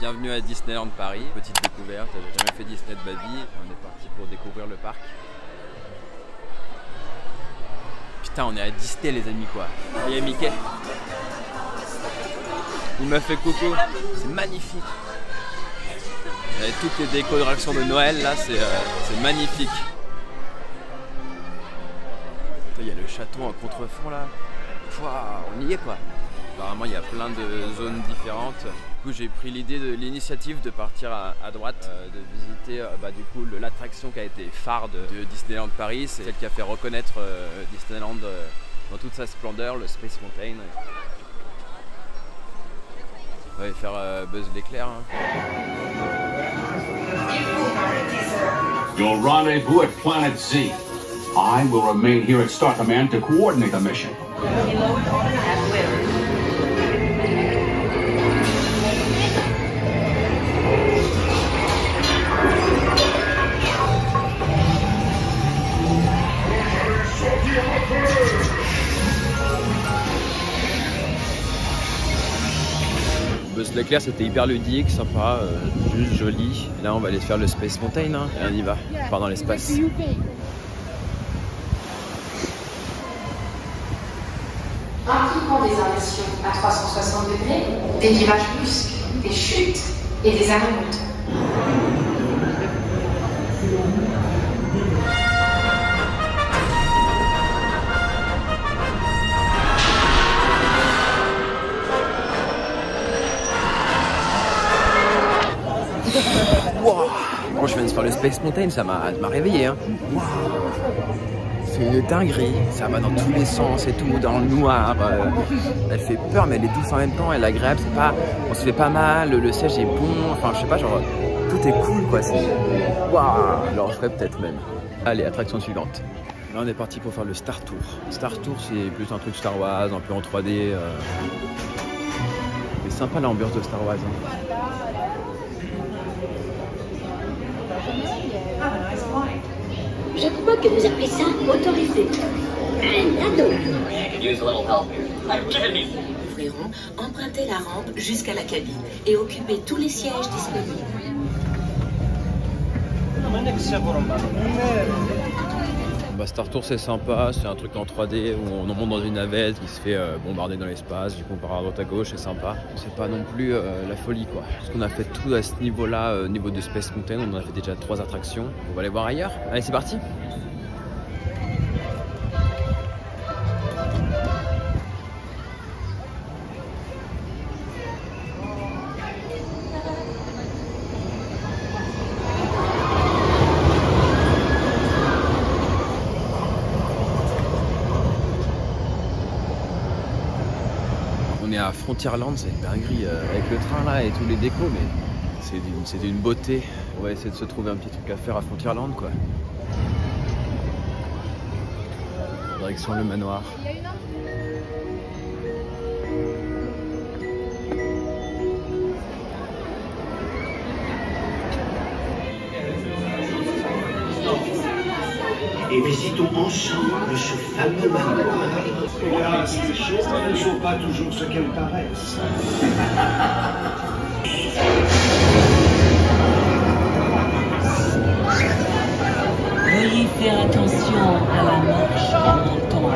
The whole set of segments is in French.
Bienvenue à Disneyland Paris, petite découverte, j'ai jamais fait Disney de ma vie, on est parti pour découvrir le parc. Putain, on est à Disney les amis quoi. Il y a Mickey. Il m'a fait coucou, c'est magnifique. Avec toutes les décorations de Noël là, c'est magnifique. Il y a le château en contrefond là. Pouah, on y est quoi. Apparemment il y a plein de zones différentes. Du coup j'ai pris l'initiative de partir à droite, de visiter du coup l'attraction qui a été phare de Disneyland Paris. C'est celle qui a fait reconnaître Disneyland dans toute sa splendeur, le Space Mountain. On va aller faire Buzz l'éclair. Hein. Your rendezvous at Planet Z. I will remain here at Star Command to coordinate the mission. Buzz l'éclair c'était hyper ludique, sympa, juste joli. Et là on va aller faire le Space Mountain hein. Et on y va, on part dans l'espace. Rapidement des inversions à 360 degrés, des virages brusques, des chutes et des arrêts montants. Wow. Quand je viens de faire le Space Mountain, ça m'a réveillé. Hein. Wow. C'est une dinguerie, ça va dans tous les sens et tout, dans le noir. Elle fait peur, mais elle est douce en même temps, elle est agréable. C'est pas, on se fait pas mal, le siège est bon. Enfin, je sais pas, genre tout est cool quoi. Waouh. Alors je ferais peut-être même. Allez, attraction suivante. Là, on est parti pour faire le Star Tour. Star Tour, c'est plus un truc Star Wars, un peu en 3D. C'est sympa l'ambiance de Star Wars. Hein. Je crois que vous appelez ça autorisé. Un ado. Ouvriront, empruntez la rampe jusqu'à la cabine et occupez tous les sièges disponibles. Star Tour c'est sympa, c'est un truc en 3D où on monte dans une navette qui se fait bombarder dans l'espace, du coup on part à droite à gauche, c'est sympa. C'est pas non plus la folie quoi. Parce qu'on a fait tout à ce niveau-là, au niveau de Space Mountain, on en a fait déjà 3 attractions. On va aller voir ailleurs. Allez c'est parti. On est à Frontierland, c'est une dinguerie avec le train là et tous les décos, mais c'est d'une beauté. On va essayer de se trouver un petit truc à faire à Frontierland quoi. Direction le manoir. Et visitons ensemble ce fameux manoir. Hélas, les choses ne sont pas toujours ce qu'elles paraissent. Veuillez faire attention à la marche en montant à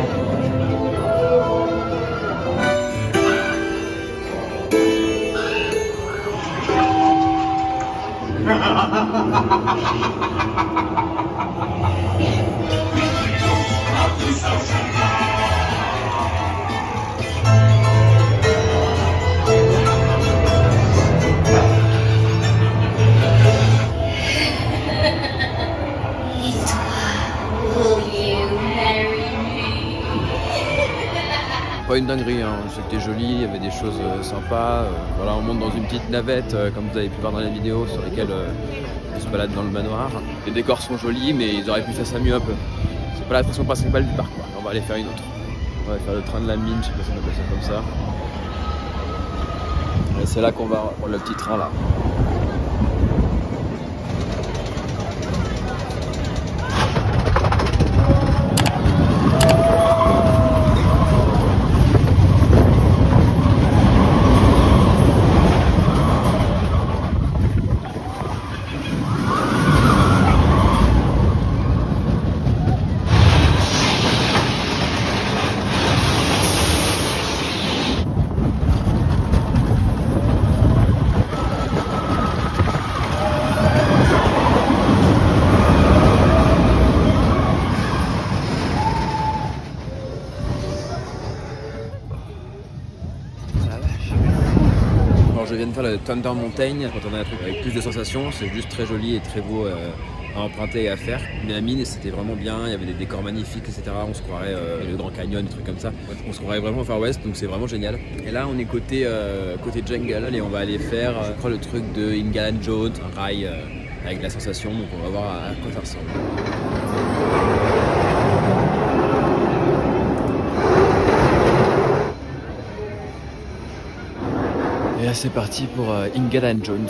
Pas une dinguerie, hein. C'était joli, il y avait des choses sympas. Voilà, on monte dans une petite navette, comme vous avez pu voir dans la vidéo, sur lesquelles on se balade dans le manoir. Les décors sont jolis, mais ils auraient pu faire ça mieux un peu. C'est pas l'attraction principale du parc, quoi. On va aller faire une autre. On va faire le train de la mine, je sais pas si on appelle ça comme ça. Et c'est là qu'on va prendre le petit train là. Thunder Mountain. Quand on a un truc avec plus de sensations, c'est juste très joli et très beau à emprunter et à faire. Mais la mine, c'était vraiment bien, il y avait des décors magnifiques, etc. On se croirait le Grand Canyon, des trucs comme ça. On se croirait vraiment au Far West, donc c'est vraiment génial. Et là, on est côté jungle et on va aller faire, je crois, le truc de Indiana Jones, un rail avec la sensation, donc on va voir à quoi ça ressemble. Et là, c'est parti pour Indiana Jones.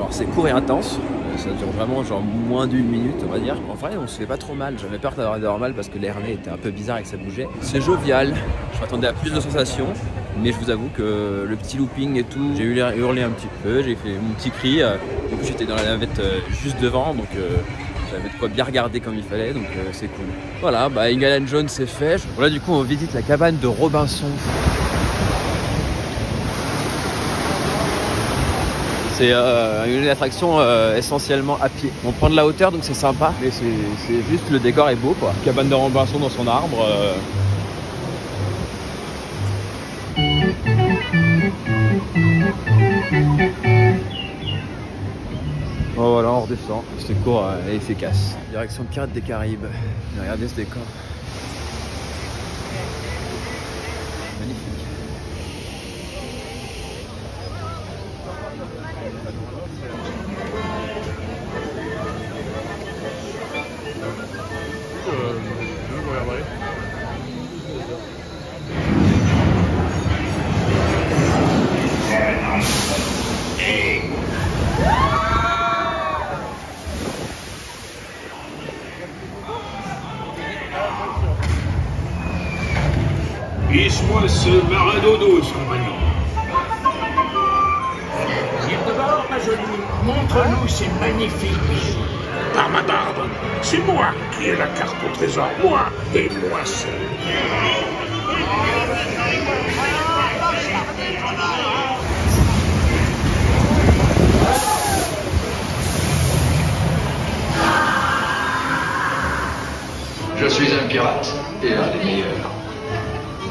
C'est court et intense, ça dure vraiment genre moins d'1 minute on va dire. En vrai on se fait pas trop mal, j'avais peur d'avoir mal parce que l'air était un peu bizarre et que ça bougeait. C'est jovial, je m'attendais à plus de sensations, mais je vous avoue que le petit looping et tout, j'ai eu l'air hurler un petit peu, j'ai fait mon petit cri. En plus j'étais dans la navette juste devant, donc j'avais de quoi bien regarder comme il fallait, donc c'est cool. Voilà, bah Indiana Jones c'est fait. Voilà, du coup on visite la cabane de Robinson. C'est une attraction essentiellement à pied. On prend de la hauteur donc c'est sympa, mais c'est juste le décor est beau quoi. Cabane de Robinson dans son arbre. Oh voilà, on redescend. C'est court et efficace. Direction Pirates des Caraïbes. Regardez ce décor. Magnifique. Hisse-moi ce marin d'eau douce, compagnon. Viens de bord, ma jolie. Montre-nous ces magnifiques bijoux. Par ma barbe, c'est moi qui ai la carte au trésor. Moi et moi seul. Je suis un pirate et un des meilleurs.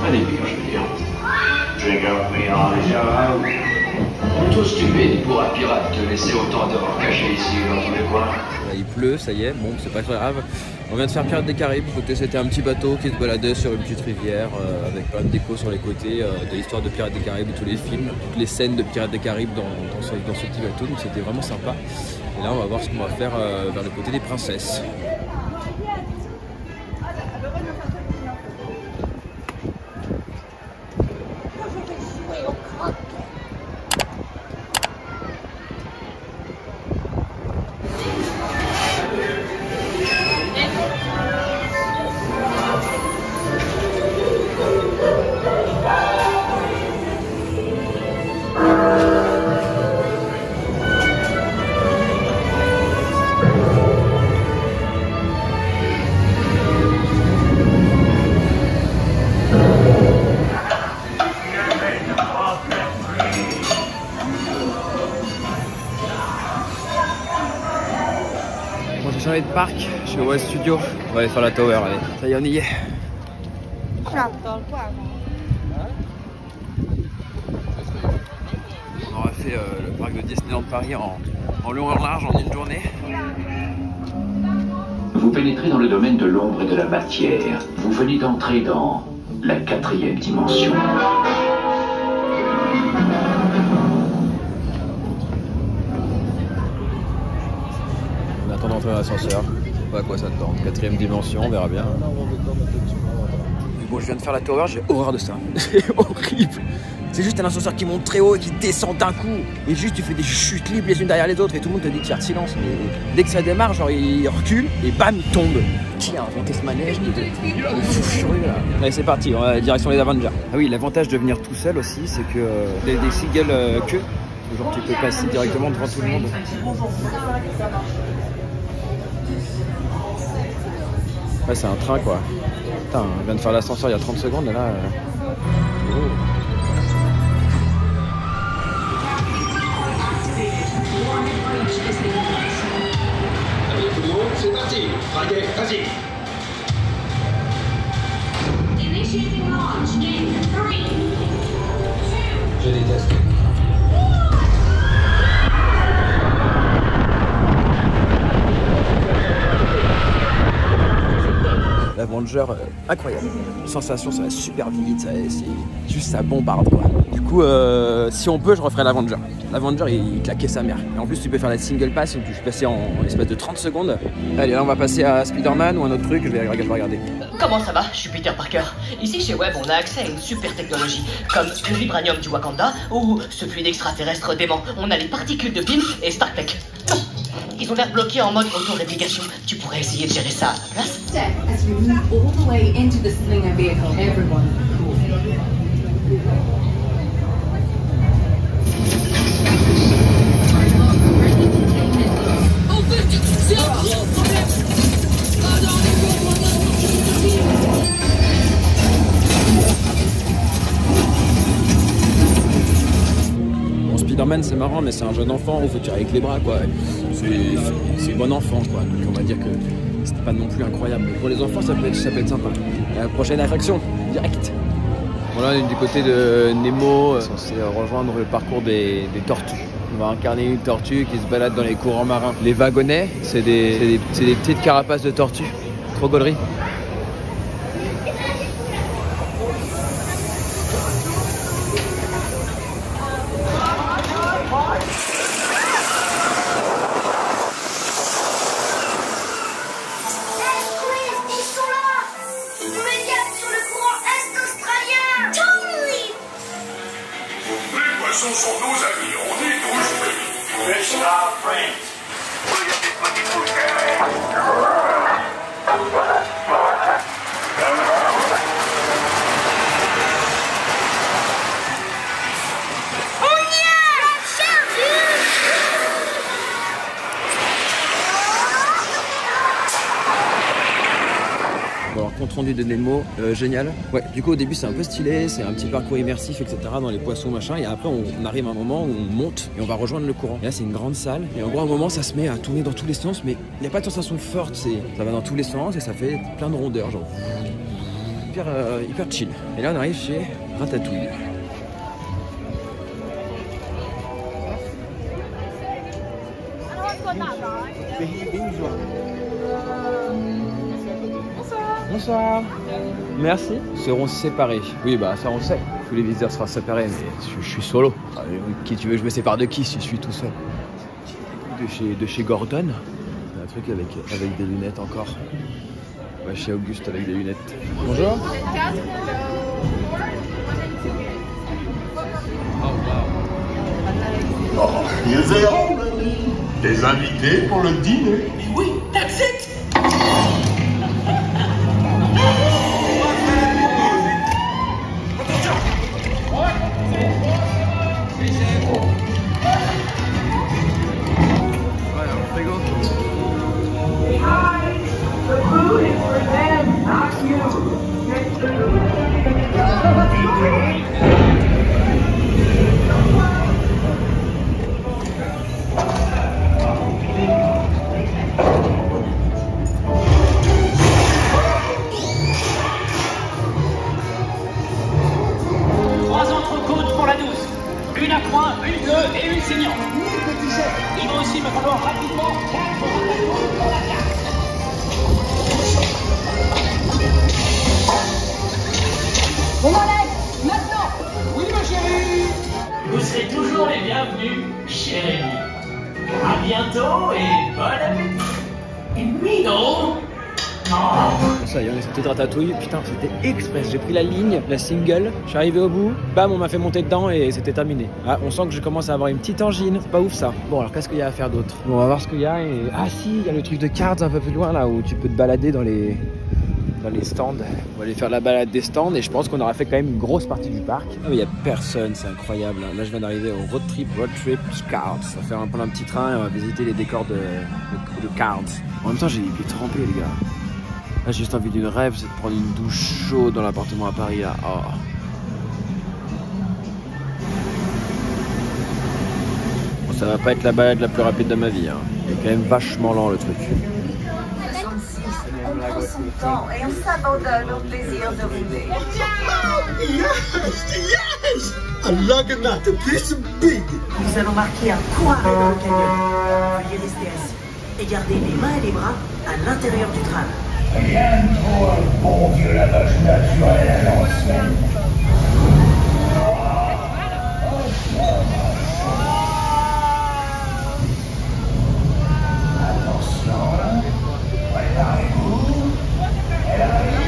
Un des pires, je veux dire. Plutôt stupide pour un pirate de laisser autant d'or caché ici dans tous les coins. Il pleut, ça y est, bon c'est pas très grave. On vient de faire Pirates des Caraïbes, c'était un petit bateau qui se baladait sur une petite rivière avec plein de déco sur les côtés, de l'histoire de Pirates des Caraïbes, de tous les films, toutes les scènes de Pirates des Caraïbes dans ce petit bateau, donc c'était vraiment sympa. Et là on va voir ce qu'on va faire vers le côté des princesses. J'ai de parc, je suis au West Studio. On va aller faire la Tower, allez. Ça y est, on y est. On aura fait le parc de Disneyland Paris en long et en large en une journée. Vous pénétrez dans le domaine de l'ombre et de la matière. Vous venez d'entrer dans la 4e dimension. On attend d'entrer dans l'ascenseur. Je sais pas à quoi ça tente. 4e dimension, on verra bien. Mais bon, je viens de faire la Tower, j'ai horreur de ça. C'est horrible. C'est juste un ascenseur qui monte très haut et qui descend d'un coup. Et juste tu fais des chutes libres les unes derrière les autres et tout le monde te dit de faire silence. Mais dès que ça démarre, genre il recule et bam, il tombe. Qui a inventé ce manège? Il est fou furieux là. Allez, c'est parti, on va direction les Avengers. Ah oui, l'avantage de venir tout seul aussi, c'est que des seagulls queue. Genre tu peux passer directement devant tout le monde. Ouais, c'est un train quoi. Putain, on vient de faire l'ascenseur il y a 30 secondes et là. Oh. Avenger incroyable. Sensation, ça va super vite, c'est juste ça bombarde quoi. Du coup, si on peut, je referai l'Avenger. L'Avenger, il claquait sa mère. Et en plus, tu peux faire la single pass, donc je suis passé en l'espace de 30 secondes. Allez, là, on va passer à Spider-Man ou un autre truc, je vais regarder. Comment ça va? Je suis Peter Parker. Ici, chez Webb, on a accès à une super technologie, comme le vibranium du Wakanda ou ce fluide extraterrestre dément. On a les particules de Pym et Stark Tech. Ils ont l'air bloqués en mode auto-réplication. Tu pourrais essayer de gérer ça à ma place? As we move all the way into the Slinger vehicle, everyone cool. Bon, Spider-Man c'est marrant, mais c'est un jeune enfant, il faut tirer avec les bras quoi. C'est bon enfant quoi, donc on va dire que c'est pas non plus incroyable. Mais pour les enfants ça peut être sympa. La prochaine attraction, direct. Bon là on est du côté de Nemo, censé rejoindre le parcours des tortues. On va incarner une tortue qui se balade dans les courants marins. Les wagonnets, c'est des petites carapaces de tortues. Trop gaulerie. Sont nos amis, on est tous It's our friends. Alors, compte rendu de Nemo, génial. Ouais, du coup au début c'est un peu stylé, c'est un petit parcours immersif, etc. dans les poissons machin. Et après on arrive à un moment où on monte et on va rejoindre le courant. Et là c'est une grande salle. Et en gros à un moment ça se met à tourner dans tous les sens, mais il n'y a pas de sensation forte. Ça va dans tous les sens et ça fait plein de rondeurs, genre hyper chill. Et là on arrive chez Ratatouille. Bonsoir. Merci. Ils seront séparés. Oui, bah ça on le sait. Tous les visiteurs seront séparés, mais je suis solo. Qui tu veux, je me sépare de qui si je suis tout seul? De chez Gordon. Un truc avec des lunettes encore. Ouais, chez Auguste avec des lunettes. Bonjour. Oh, you're there. Des invités pour le dîner. Oui, that's it. Une à point, une bleue et une saignante. Il va aussi me falloir rapidement 4 ratatouilles pour la carte. On m'enlève maintenant. Oui, ma chérie. Vous serez toujours les bienvenus, chérie. À bientôt et bon appétit. Oui, non. Ça y est, on est sorti de Ratatouille. Putain, c'était express. J'ai pris la ligne, la single. Je suis arrivé au bout. Bam, on m'a fait monter dedans et c'était terminé. Ah, on sent que je commence à avoir une petite angine. C'est pas ouf ça. Bon, alors qu'est-ce qu'il y a à faire d'autre? Bon, on va voir ce qu'il y a. Et... ah si, il y a le truc de cartes un peu plus loin là où tu peux te balader dans les stands. On va aller faire la balade des stands et je pense qu'on aura fait quand même une grosse partie du parc. Ah, mais il y a personne, c'est incroyable. Là, je viens d'arriver au road trip Cards. On va faire prendre un petit train et on va visiter les décors de Cards. En même temps, j'ai les pieds trempés, les gars. Là, j'ai juste envie d'une rêve, c'est de prendre une douche chaude dans l'appartement à Paris là. Oh. Bon, ça va pas être la balade la plus rapide de ma vie. Hein. Il est quand même vachement lent le truc. On prend son temps et on s'abandonne au plaisir de rouler. Yes! A luggernaut, a piece of big! Nous allons marquer un coin dans le canyon. Veuillez rester assis et garder les mains et les bras à l'intérieur du train. Rien de trop un bon vieux lavage naturel à l'ancienne. Attention, préparez-vous. Elle arrive.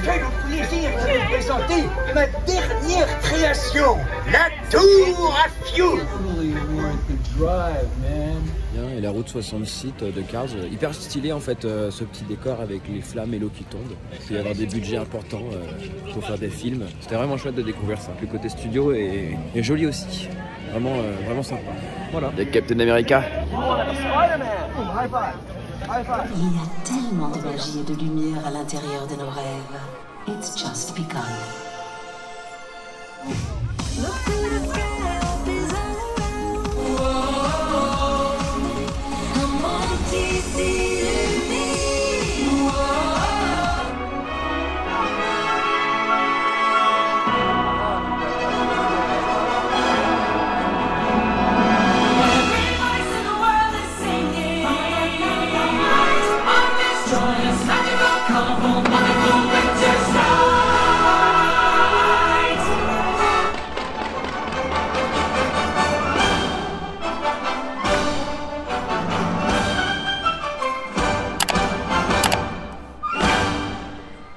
Quel plaisir de vous présenter ma dernière création, la tour à fioul. Et la route 66 de Cars, hyper stylé en fait, ce petit décor avec les flammes et l'eau qui tombe. Il faut y avoir des budgets importants pour faire des films. C'était vraiment chouette de découvrir ça. Le côté studio est joli aussi. Vraiment, vraiment sympa. Voilà. Il y a Captain America. Il y a tellement de magie et de lumière à l'intérieur de nos rêves. It's just begun.